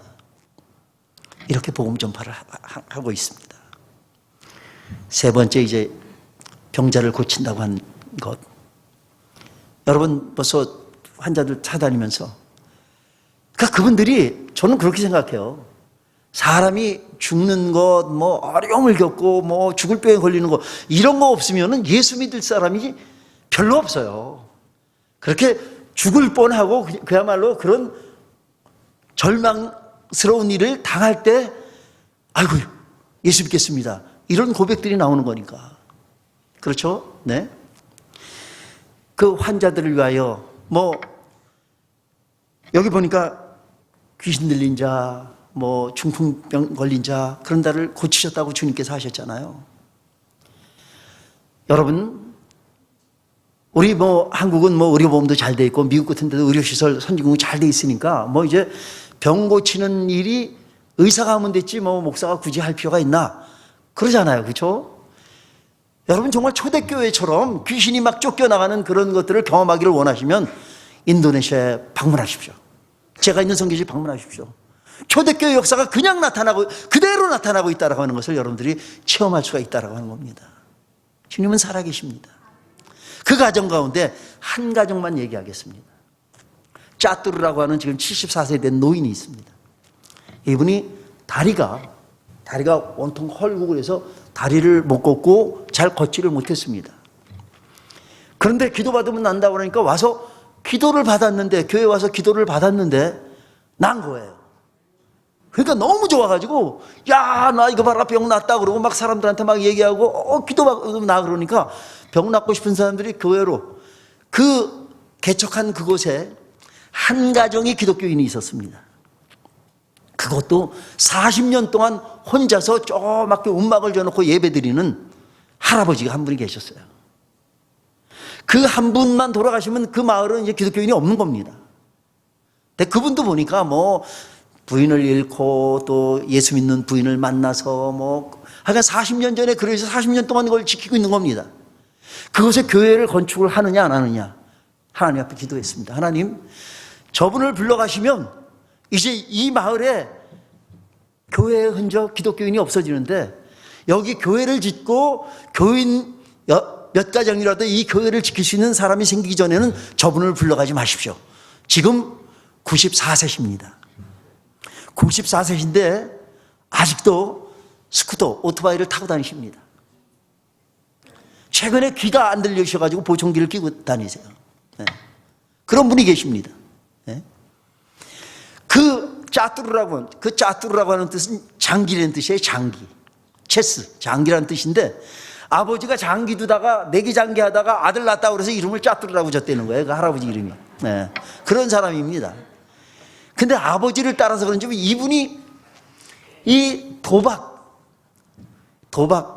이렇게 복음 전파를 하고 있습니다. 세 번째, 이제 병자를 고친다고 한 것. 여러분 벌써 환자들 찾아다니면서, 그러니까 그분들이, 저는 그렇게 생각해요. 사람이 죽는 것, 뭐 어려움을 겪고 뭐 죽을 병에 걸리는 것, 이런 거 없으면은 예수 믿을 사람이 별로 없어요. 그렇게 죽을 뻔하고 그야말로 그런 절망스러운 일을 당할 때, 아이고 예수 믿겠습니다, 이런 고백들이 나오는 거니까. 그렇죠? 네. 그 환자들을 위하여 뭐 여기 보니까 귀신 들린 자, 뭐 중풍병 걸린 자, 그런 자를 고치셨다고 주님께서 하셨잖아요. 여러분, 우리 뭐 한국은 뭐 의료보험도 잘 돼 있고 미국 같은 데도 의료시설 선진국이 잘 돼 있으니까 뭐 이제 병 고치는 일이 의사가 하면 됐지 뭐 목사가 굳이 할 필요가 있나 그러잖아요. 그렇죠? 여러분 정말 초대교회처럼 귀신이 막 쫓겨나가는 그런 것들을 경험하기를 원하시면 인도네시아에 방문하십시오. 제가 있는 선교지 방문하십시오. 초대교회 역사가 그냥 나타나고 그대로 나타나고 있다라고 하는 것을 여러분들이 체험할 수가 있다라고 하는 겁니다. 주님은 살아계십니다. 그 가정 가운데 한 가정만 얘기하겠습니다. 짜뚜르라고 하는 지금 74세 된 노인이 있습니다. 이분이 다리가 온통 헐고 그래서 다리를 못 걷고 잘 걷지를 못했습니다. 그런데 기도받으면 난다고 그러니까 와서 기도를 받았는데, 교회 와서 기도를 받았는데 난 거예요. 그러니까 너무 좋아가지고, 야, 나 이거 봐라, 병 낫다 그러고 막 사람들한테 막 얘기하고, 기도받으면 나 그러니까 병 낫고 싶은 사람들이 교회로, 그 개척한 그곳에 한 가정이 기독교인이 있었습니다. 그것도 40년 동안 혼자서 조그맣게 움막을 줘놓고 예배드리는 할아버지가 한 분이 계셨어요. 그 한 분만 돌아가시면 그 마을은 이제 기독교인이 없는 겁니다. 근데 그분도 보니까 뭐 부인을 잃고 또 예수 믿는 부인을 만나서 뭐 하여간 40년 전에 그래서 40년 동안 그걸 지키고 있는 겁니다. 그것에 교회를 건축을 하느냐 안 하느냐 하나님 앞에 기도했습니다. 하나님, 저분을 불러가시면 이제 이 마을에 교회의 흔적, 기독교인이 없어지는데 여기 교회를 짓고 교인 몇 가정이라도 이 교회를 지킬 수 있는 사람이 생기기 전에는 저분을 불러가지 마십시오. 지금 94세십니다. 94세신데 아직도 스쿠터, 오토바이를 타고 다니십니다. 최근에 귀가 안 들리셔가지고 보청기를 끼고 다니세요. 네. 그런 분이 계십니다. 네. 그 짜뚜르라고 하는 뜻은 장기라는 뜻이에요. 장기. 체스, 장기라는 뜻인데 아버지가 장기 두다가 내기 장기 하다가 아들 낳았다고 그래서 이름을 짜뚜르라고 졌다는 거예요. 그 할아버지 이름이. 네. 그런 사람입니다. 근데 아버지를 따라서 그런지 이분이 이 도박,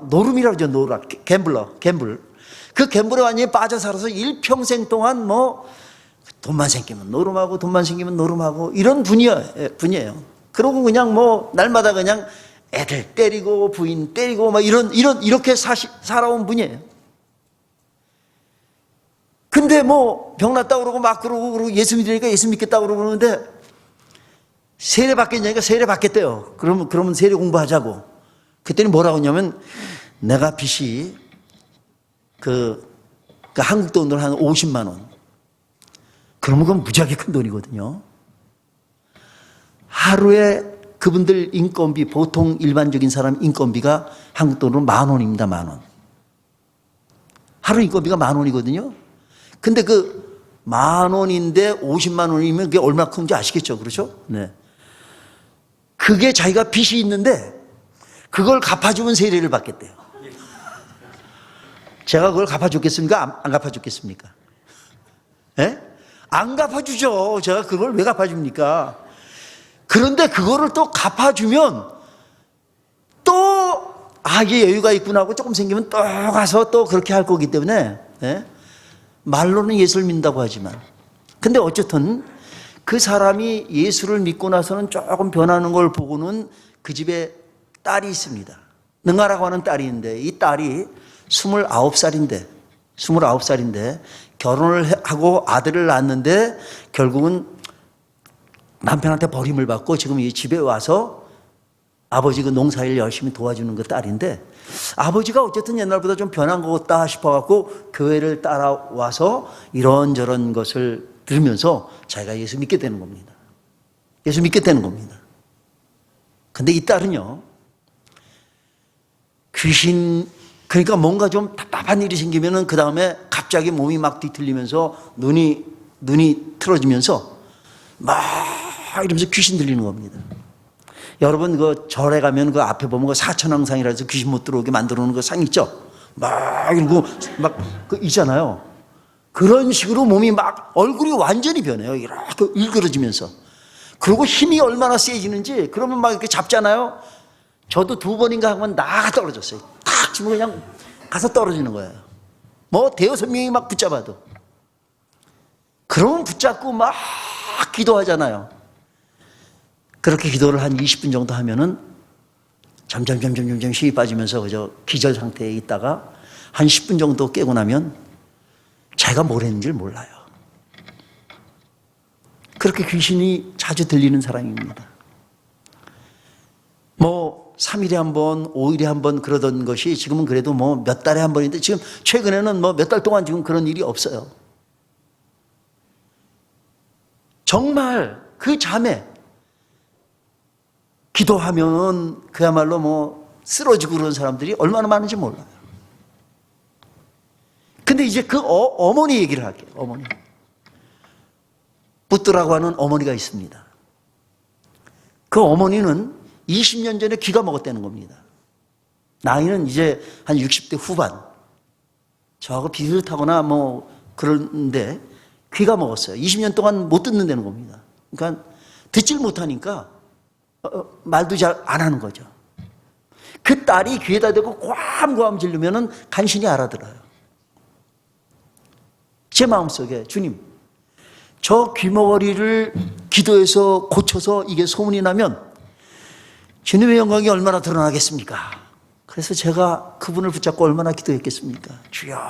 노름이라고 하죠. 노락, 갬블. 그 갬블에 완전히 빠져 살아서 일평생 동안 뭐 돈만 생기면 노름하고 돈만 생기면 노름하고 이런 분이에요. 그러고 그냥 뭐 날마다 그냥 애들 때리고 부인 때리고 막 이렇게 살아온 분이에요. 근데 뭐 병 났다고 그러고 막 그러고 예수 믿으니까 예수 믿겠다고 그러는데 세례 받겠냐니까 세례 받겠대요. 그러면 세례 공부하자고. 그때는 뭐라고 하냐면 내가 빚이 그러니까 그러니까 한국 돈으로 한 50만 원. 그러면 그건 무지하게 큰 돈이거든요. 하루에 그분들 인건비, 보통 일반적인 사람 인건비가 한국 돈으로 10,000원입니다. 10,000원. 하루 인건비가 10,000원이거든요. 근데 그 10,000원인데 50만 원이면 그게 얼마나 큰지 아시겠죠? 그렇죠? 네. 그게 자기가 빚이 있는데 그걸 갚아주면 세례를 받겠대요. 제가 그걸 갚아줬겠습니까? 안 갚아줬겠습니까? 예? 안 갚아주죠. 제가 그걸 왜 갚아줍니까? 그런데 그거를 또 갚아주면 또 이게 여유가 있구나 하고 조금 생기면 또 가서 또 그렇게 할 거기 때문에, 예? 말로는 예수를 믿는다고 하지만, 근데 어쨌든 그 사람이 예수를 믿고 나서는 조금 변하는 걸 보고는 그 집에 딸이 있습니다. 능아라고 하는 딸이 있는데 이 딸이 29살인데 결혼을 하고 아들을 낳았는데 결국은 남편한테 버림을 받고 지금 이 집에 와서 아버지 그 농사일 열심히 도와주는 그 딸인데, 아버지가 어쨌든 옛날보다 좀 변한 것 같다 싶어갖고 교회를 따라와서 이런저런 것을 들으면서 자기가 예수 믿게 되는 겁니다. 예수 믿게 되는 겁니다. 근데 이 딸은요, 그러니까 뭔가 좀 답답한 일이 생기면은 그 다음에 갑자기 몸이 막 뒤틀리면서 눈이 틀어지면서 막 이러면서 귀신 들리는 겁니다. 여러분 그 절에 가면 그 앞에 보면 그 사천왕상이라 해서 귀신 못 들어오게 만들어 놓은 그 상 있죠? 막 이러고 막 그 있잖아요. 그런 식으로 몸이 막 얼굴이 완전히 변해요. 이렇게 일그러지면서. 그리고 힘이 얼마나 세지는지, 그러면 막 이렇게 잡잖아요. 저도 2번인가 하면 나가 떨어졌어요. 탁 치면 그냥 가서 떨어지는 거예요. 뭐 대여섯 명이 막 붙잡아도. 그러면 붙잡고 막 기도하잖아요. 그렇게 기도를 한 20분 정도 하면은 점점 힘이 빠지면서 그저 기절 상태에 있다가 한 10분 정도 깨고 나면 자기가 뭘 했는지를 몰라요. 그렇게 귀신이 자주 들리는 사람입니다. 뭐 3일에 한 번, 5일에 한 번 그러던 것이 지금은 그래도 뭐 몇 달에 한 번인데, 지금 최근에는 뭐 몇 달 동안 지금 그런 일이 없어요. 정말 그 잠에 기도하면 그야말로 뭐 쓰러지고 그런 사람들이 얼마나 많은지 몰라요. 근데 이제 그 어머니 얘기를 할게요. 어머니. 붓드라고 하는 어머니가 있습니다. 그 어머니는 20년 전에 귀가 먹었다는 겁니다. 나이는 이제 한 60대 후반. 저하고 비슷하거나 뭐 그런데 귀가 먹었어요. 20년 동안 못 듣는다는 겁니다. 그러니까 듣질 못하니까 말도 잘 안 하는 거죠. 그 딸이 귀에다 대고 꽝꽝 지르면은 간신히 알아들어요. 제 마음속에 주님, 저 귀머거리를 기도해서 고쳐서 이게 소문이 나면 주님의 영광이 얼마나 드러나겠습니까? 그래서 제가 그분을 붙잡고 얼마나 기도했겠습니까? 주여,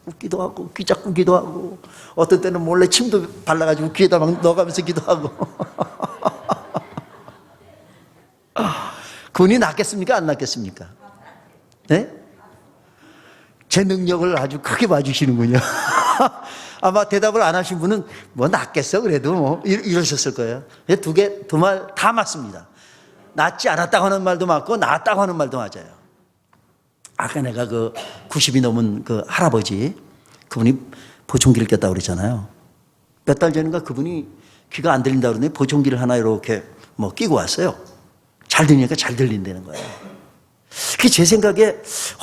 웃기도 하고 귀 잡고 기도하고 어떤 때는 몰래 침도 발라가지고 귀에다 막 넣어가면서 기도하고. 그분이 낫겠습니까? 안 낫겠습니까? 네? 제 능력을 아주 크게 봐주시는군요. 아마 대답을 안 하신 분은 뭐 낫겠어 그래도 뭐 이러셨을 거예요. 두 말 다 맞습니다. 낫지 않았다고 하는 말도 맞고 낫다고 하는 말도 맞아요. 아까 내가 그 90이 넘은 그 할아버지, 그분이 보청기를 꼈다고 그랬잖아요. 몇 달 전인가 그분이 귀가 안 들린다고 그러는데 보청기를 하나 이렇게 뭐 끼고 왔어요. 잘 들리니까 잘 들린다는 거예요. 그게 제 생각에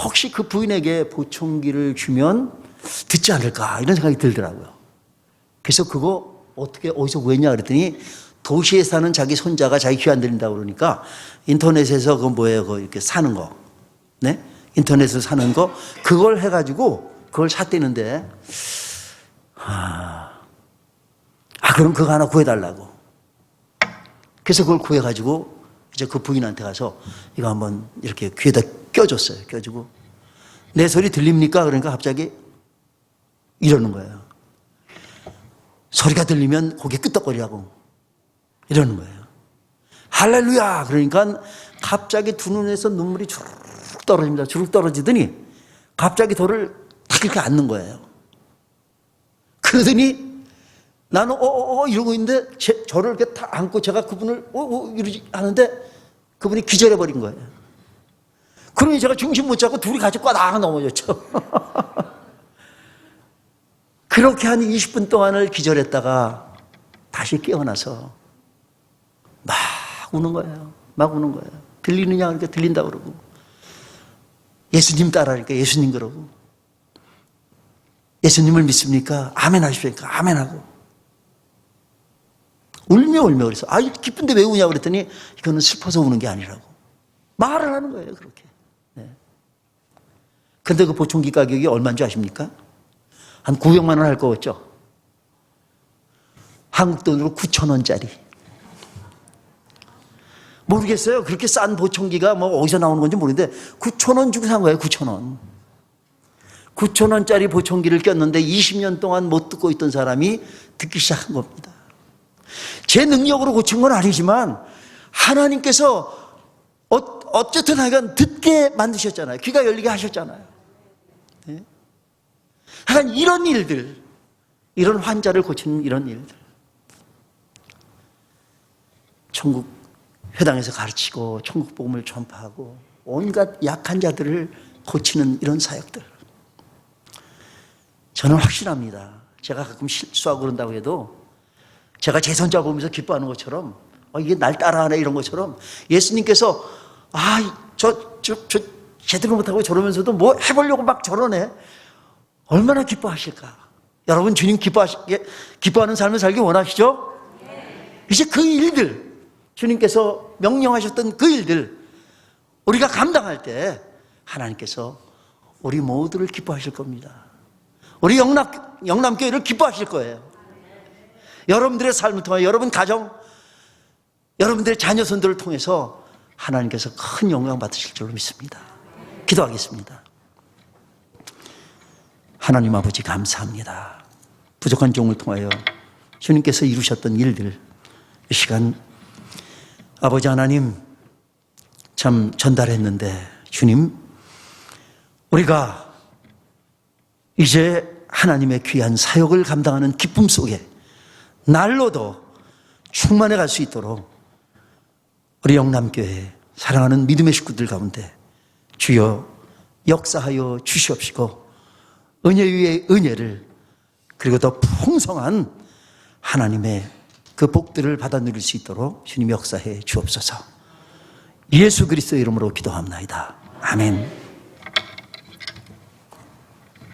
혹시 그 부인에게 보청기를 주면 듣지 않을까 이런 생각이 들더라고요. 그래서 그거 어디서 구했냐 그랬더니 도시에 사는 자기 손자가 자기 귀 안 들린다고 그러니까 인터넷에서 그거 뭐예요? 그거 이렇게 사는 거. 네? 인터넷에서 사는 거. 그걸 해가지고 그걸 샀대는데, 그럼 그거 하나 구해달라고. 그래서 그걸 구해가지고 이제 그 부인한테 가서 이거 한번 이렇게 귀에다 껴줬어요. 껴주고 내 소리 들립니까? 그러니까 갑자기 이러는 거예요. 소리가 들리면 고개 끄덕거리라고 이러는 거예요. 할렐루야! 그러니까 갑자기 두 눈에서 눈물이 주르륵 떨어집니다. 주르륵 떨어지더니 갑자기 돌을 탁 이렇게 앉는 거예요. 그러더니 나는 이러고 있는데 저를 이렇게 다 안고 제가 그분을 이러지 하는데 그분이 기절해버린 거예요. 그러니 제가 정신 못 잡고 둘이 같이 꽈당 넘어졌죠. 그렇게 한 20분 동안을 기절했다가 다시 깨어나서 막 우는 거예요. 막 우는 거예요. 들리느냐 그러니까 들린다 그러고, 예수님 따라하니까 예수님 그러고, 예수님을 믿습니까? 아멘 하십니까? 아멘 하고, 울며 그래서 기쁜데 왜 우냐고 그랬더니 이거는 슬퍼서 우는 게 아니라고 말을 하는 거예요. 그렇게. 네. 근데 그 보청기 가격이 얼마인 줄 아십니까? 한 900만 원 할 거 같죠? 한국 돈으로 9,000원짜리. 모르겠어요. 그렇게 싼 보청기가 뭐 어디서 나오는 건지 모르는데 9,000원 주고 산 거예요. 9,000원. 9,000원짜리 보청기를 꼈는데 20년 동안 못 듣고 있던 사람이 듣기 시작한 겁니다. 제 능력으로 고친 건 아니지만 하나님께서 어쨌든 하여간 듣게 만드셨잖아요. 귀가 열리게 하셨잖아요. 네? 하여간 이런 일들, 이런 환자를 고치는 이런 일들, 천국 회당에서 가르치고 천국 복음을 전파하고 온갖 약한 자들을 고치는 이런 사역들, 저는 확신합니다. 제가 가끔 실수하고 그런다고 해도 제가 제 손자 보면서 기뻐하는 것처럼 이게 날 따라하네 이런 것처럼 예수님께서 저 제대로 못하고 저러면서도 뭐 해보려고 막 저러네, 얼마나 기뻐하실까. 여러분 주님 기뻐하는 삶을 살기 원하시죠? 이제 그 일들, 주님께서 명령하셨던 그 일들 우리가 감당할 때 하나님께서 우리 모두를 기뻐하실 겁니다. 우리 영남교회를 기뻐하실 거예요. 여러분들의 삶을 통해 여러분 가정, 여러분들의 자녀손들을 통해서 하나님께서 큰 영광 받으실 줄로 믿습니다. 기도하겠습니다. 하나님 아버지 감사합니다. 부족한 종을 통하여 주님께서 이루셨던 일들, 이 시간 아버지 하나님 참 전달했는데 주님, 우리가 이제 하나님의 귀한 사역을 감당하는 기쁨 속에 날로도 충만해 갈 수 있도록 우리 영남교회 사랑하는 믿음의 식구들 가운데 주여 역사하여 주시옵시고 은혜 위에 은혜를, 그리고 더 풍성한 하나님의 그 복들을 받아 누릴 수 있도록 주님 역사해 주옵소서. 예수 그리스도의 이름으로 기도합나이다. 아멘.